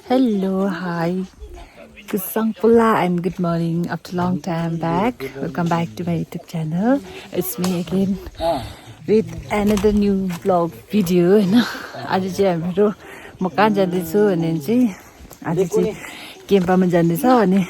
Hello, hi. Kusangpula and good morning. After a long time back, welcome back to my YouTube channel. It's me again with another new vlog video. आज चाहिँ हाम्रो म कहाँ जाँदैछु भने चाहिँ आज चाहिँ केम्पामा जाँदैछ अनि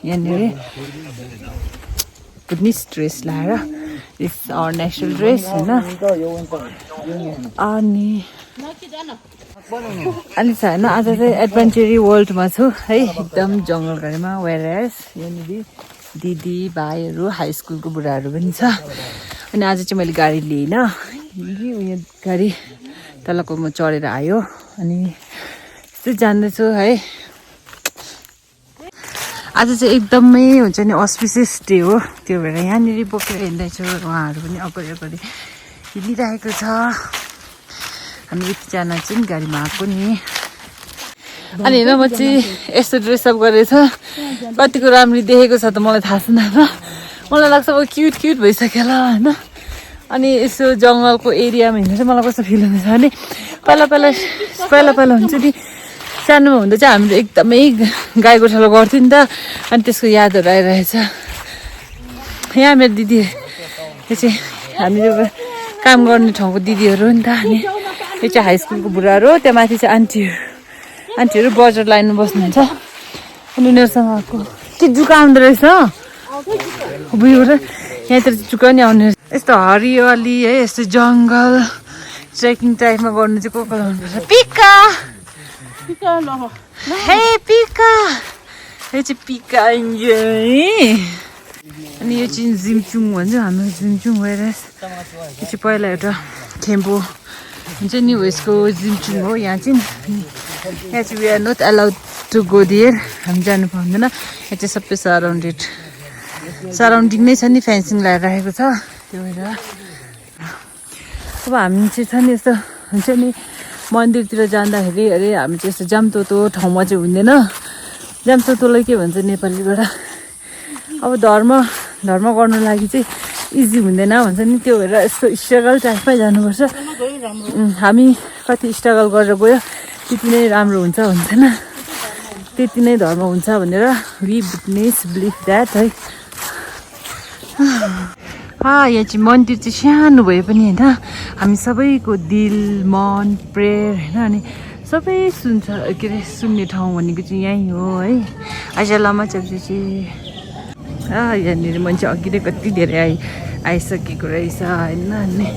यहाँनिर बुद्धिस्ट ड्रेस लाएर दिस आवर नेसनल ड्रेस हैन अनि अनि छ हैन आज चाहिँ एडभेन्चरी वर्ल्डमा छु है एकदम जंगलघारीमा वेयरएस यहाँनिर दिदी भाइहरू हाई स्कुलको बुढाहरू पनि छ अनि आज चाहिँ मैले गाडी लिएन उयो गाडी तलको म चढेर आयो अनि यस्तो जान्दैछु है आज चाहिँ एकदमै हुन्छ नि अस्पिसियस डे हो त्यो भएर यहाँनिर बोकेर हिँड्दैछु उहाँहरू पनि अगाडि अगाडि हिँडिरहेको छ हामी यतिजना चाहिँ गाडीमा आएको नि अनि हेर म चाहिँ यस्तो ड्रेसअप गरेछ कतिको राम्ररी देखेको छ त मलाई थाहा छैन र मलाई लाग्छ अब क्युट क्युट भइसक्यो होला होइन अनि यसो जङ्गलको एरियामा हिँड्दा चाहिँ मलाई कस्तो फिल हुँदैछ भने पहिला पहिला हुन्छ नि सानोमा हुँदा चाहिँ हामीले एकदमै गाई गोठालो गर्थ्यौँ नि त अनि त्यसको यादहरू आइरहेछ यहाँ मेरो दिदी यो चाहिँ हामीले काम गर्ने ठाउँको दिदीहरू नि त अनि यो चाहिँ हाई स्कुलको बुढाहरू त्यहाँ माथि चाहिँ आन्टीहरू बजार लाइनमा बस्नुहुन्छ अनि उनीहरूसँग आएको के जुका आउँदो रहेछ बुढीबाट यहाँतिर चाहिँ जुका नि आउने यस्तो हरियाली है यस्तो जङ्गल ट्रेकिङ टाइपमा गर्नु चाहिँ को लाउनुपर्छ पिका हे पिका यो चाहिँ पिका अनि यो चाहिँ जिमचुङ भन्छ हाम्रो जिमचुङ भएर यो चाहिँ पहिला एउटा थेम्पो हुन्छ नि उयसको जिमचुङ हो यहाँ चाहिँ we are not allowed to go there हामी जानु पाउँदैन यहाँ चाहिँ सबै सराउन्डिङ नै छ नि फेन्सिङ लगाएर राखेको छ त्यो भएर अब हामी चाहिँ छ नि यस्तो हुन्छ नि मन्दिरतिर जाँदाखेरि अरे हामी चाहिँ यस्तो जामतोतो ठाउँमा चाहिँ हुँदैन जामतोतोलाई के भन्छ नेपालीबाट अब धर्म गर्नु लागि चाहिँ इजी हुँदैन भन्छ नि त्यो भएर यस्तो स्ट्रगल टाइपमै जानुपर्छ हामी कति स्ट्रगल गरेर गयो त्यति नै राम्रो हुन्छ भन्छन् त्यति नै धर्म हुन्छ भनेर वी विटनेस बिलिभ द्याट है यहाँ चाहिँ मन्दिर चाहिँ सानो भए पनि होइन हामी सबैको दिल मन प्रेयर होइन अनि सबै सुन्छ के अरे सुन्ने ठाउँ भनेको चाहिँ यहीँ हो है आज लामा चेप्ची यहाँनिर मान्छे अघि नै कति धेरै आइसकेको रहेछ होइन अनि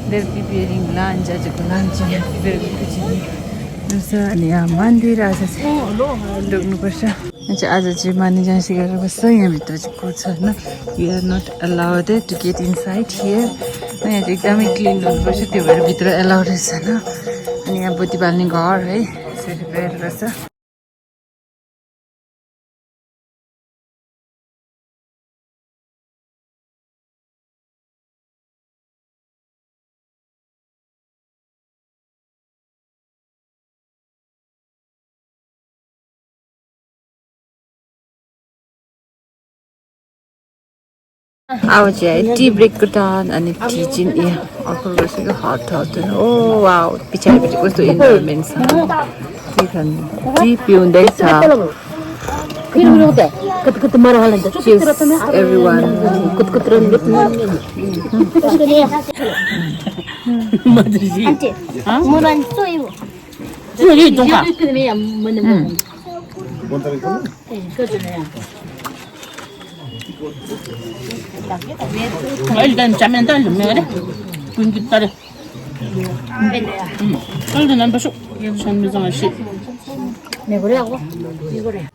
देयर प्रिपेयरिङ लन्च आजको लन्च यहाँ प्रिपेयर गरेको अनि यहाँ मन्दिर आज चाहिँ डुक्नुपर्छ चाहिँ आज चाहिँ माने जाँसी गरेर बस्छ यहाँभित्र चाहिँ को छ होइन we are not allowed to get inside here यहाँ चाहिँ एकदमै क्लिन हुनुपर्छ त्यो भएर भित्र एलाउड छैन अनि यहाँ बत्ती बाल्ने घर है यसरी प्रेयर गर्छ अब चाहिँ टी ब्रेकको टर्न अनि टी चाहिँ यहाँ अर्को बसेको हट ओ वाउ पछाडिपट्टि कस्तो इन्भाइरोमेन्ट छ के खानु T पिउँदैछ 일단 짜면 딱 좀 먹어래. 분기 따래. 일단 난 벌써 천미정 씨. 네 그래하고 이거래.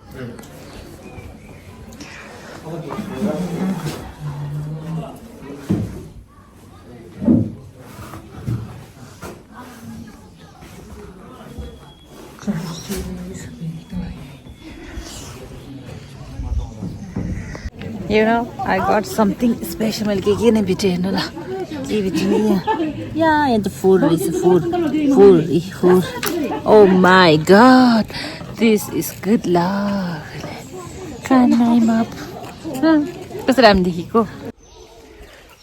You know, I got something special. मैले के नै भित्र हेर्नु ल के भित्र यहाँ त फुल रहेछ फुल Oh my god, this is good luck. Climb up. कस्तो राम्रो देखेको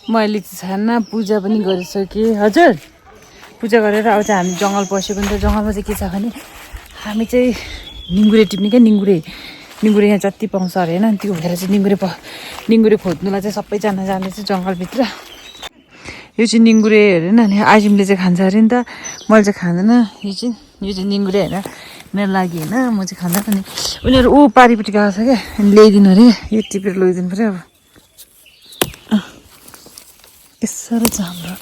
मैले चाहिँ छाना पूजा पनि गरिसकेँ हजुर पूजा गरेर अब चाहिँ हामी जङ्गल पसेको नि त जङ्गलमा चाहिँ के छ भने हामी चाहिँ निङ्गुरे टिप्ने क्या निङ्गुरे यहाँ जति पाउँछ अरे होइन त्यो भएर चाहिँ निङ्गुरे खोज्नुलाई चाहिँ सबैजना जाँदैछ जङ्गलभित्र यो चाहिँ निङ्गुरे अरे नि अनि आइसिमले चाहिँ खान्छ अरे नि त मैले चाहिँ खाँदैन यो चाहिँ निङ्गुरे होइन मेरो लागि होइन म चाहिँ खाँदैन अनि उनीहरू ऊ पारिपट्टि गएको छ क्या अनि ल्याइदिनु अरे यो टिपेर लैदिनु पऱ्यो अब के साह्रो छ हाम्रो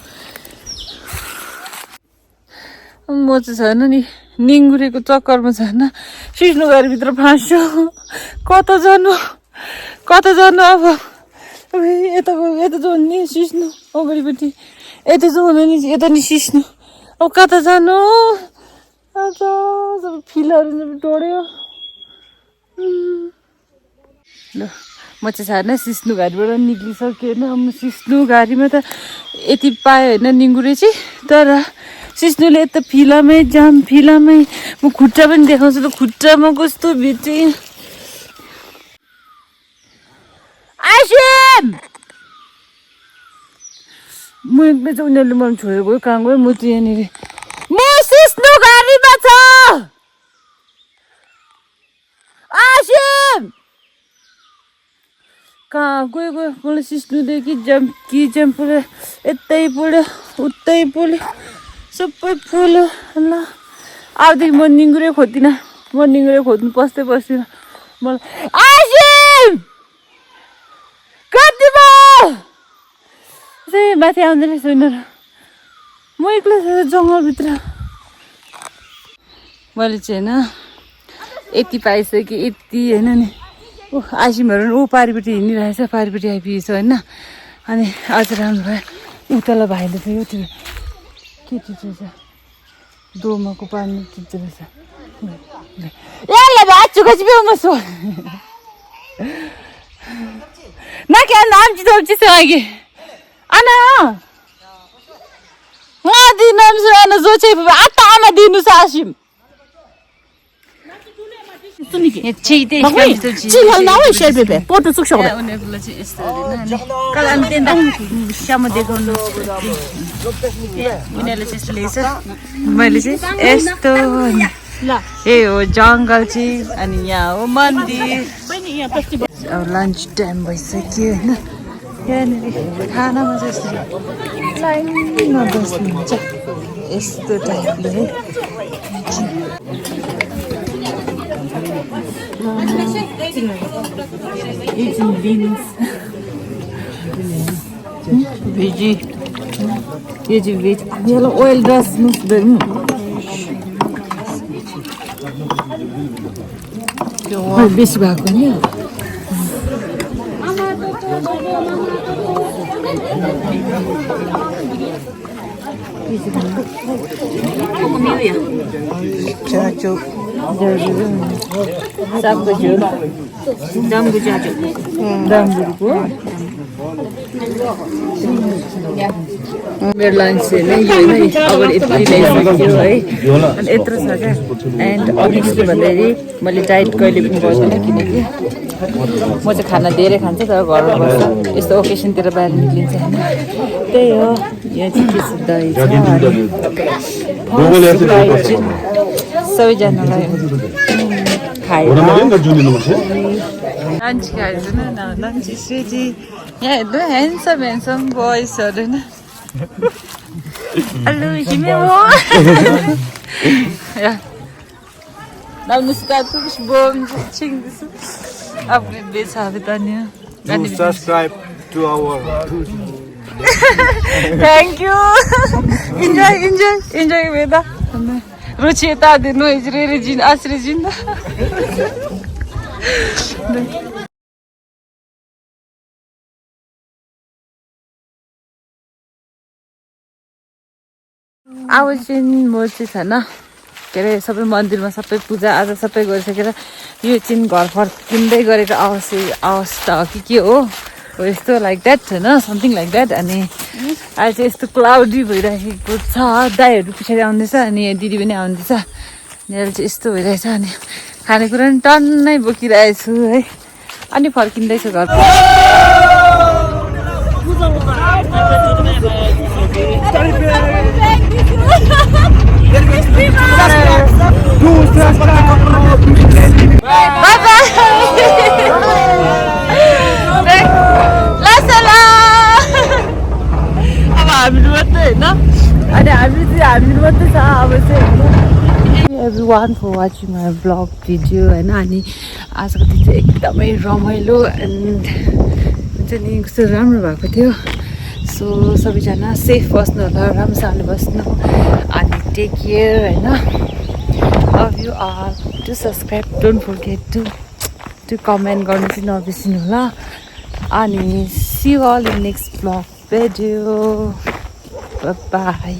म चाहिँ छैन नि निङ्गुरेको चक्करमा छैन सिस्नु गाडीभित्र फाँस्यो कता जानु अब यता जाउँ नि सिस्नु अगाडिपट्टि यता जाउँ नि यता नि सिस्नु अब कता जानु सबै फिलहरू डढ्यो ल म चाहिँ छैन सिस्नु गाडीबाट निक्लिसकेन म सिस्नु गाडीमा त यति पाएँ होइन निङ्गुरे चाहिँ तर सिस्नुले यता फिलामै म खुट्टा पनि देखाउँछु त खुट्टामा कस्तो भेटेँ आइसिम म एक्लै चाहिँ उनीहरूले मलाई छोडेर गयो कहाँ गयो म चाहिँ यहाँनिर म सिस्नु गाडीमा छ आइसिम कहाँ गयो मलाई सिस्नुले कि जम्प पऱ्यो यतै पऱ्यो उतै पऱ्यो सबै फुल्यो ल अबदेखि म निङ्गुरे खोज्दिनँ म निङ्गुरे खोज्नु पस्दिनँ मलाई आइसिम कति भयो माथि आउँदैन रहेछ उनीहरू म एक्लै छ जङ्गलभित्र मैले चाहिँ होइन यति पाइसकेँ यति होइन नि ऊ आइसिमहरू ऊ पारिपट्टि हिँडिरहेछ पारिपट्टि आइपुगेछ होइन अनि अझ राम्रो भयो उतला भाइले चाहिँ यो त्यो के टिप्छ दोमाको पानी टिप्छ रहेछ यसलाई भात चुकाची बेउमा सो नाके आमची दोमची सगे आना दिनु आना जो चाहिँ आता आना दिनु सासिम फोटो सुक्छ उनीहरूलाई चाहिँ यस्तो उनीहरूले चाहिँ यस्तो ल्याएछ मैले चाहिँ यस्तो ए हो जङ्गल चाहिँ अनि यहाँ हो मन्दिर अब लन्च टाइम भइसक्यो होइन यहाँनिर खानामा चाहिँ यस्तो लाइनमा बस्नुहुन्छ यस्तो टाइपले है भेजी यो चाहिँ भेज यसलाई ओइल रस बेसी भएको नि मेरो लन्च चाहिँ नै यो होइन अगाडि यति ल्याइसक्यो है अनि यत्रो छ क्या एन्ड अभियसली भन्दाखेरि मैले डाइट कहिले पनि गर्दिनँ किनकि म चाहिँ खाना धेरै खान्छ तर घरमा बस्छ यस्तो ओकेसनतिर बाहिर निक्लिन्छ होइन त्यही हो यहाँ चाहिँ के छ दही छ सबैजनालाई खाएर लन्च खाइदिनु न लन्च स्वेजी यहाँ हेर्नु ह्यान्डसम बोइसहरू होइन हेलो हिमे हो Nou, staat ook boom. Do subscribe to our Thank you. Enjoy Veda. Ruchita de no is regin as regina. I was in Mochitana. के अरे सबै मन्दिरमा सबै पूजा आजा सबै गरिसकेर यो चाहिँ घर फर्किँदै गरेको अवस्था हो कि के हो यस्तो लाइक द्याट होइन समथिङ लाइक द्याट अनि अहिले चाहिँ यस्तो क्लाउडी भइरहेको छ दाइहरू पछाडि आउँदैछ अनि दिदी पनि आउँदैछ अनि अहिले चाहिँ यस्तो भइरहेछ अनि खानेकुरा पनि टन्नै बोकिरहेको छु है अनि फर्किँदैछु घर Do subscribe. होइन अनि हामी मात्रै छ अब चाहिँ everyone for watching my blog video होइन अनि आजको दिन चाहिँ एकदमै रमाइलो एन्ड हुन्छ नि कस्तो राम्रो भएको थियो सो सबैजना सेफ बस्नु होला राम्रोसँगले बस्नु अनि टेक केयर होइन love you all to subscribe don't forget to comment गर्नु चाहिँ नबिर्सिनु होला अनि see you all in next blog video by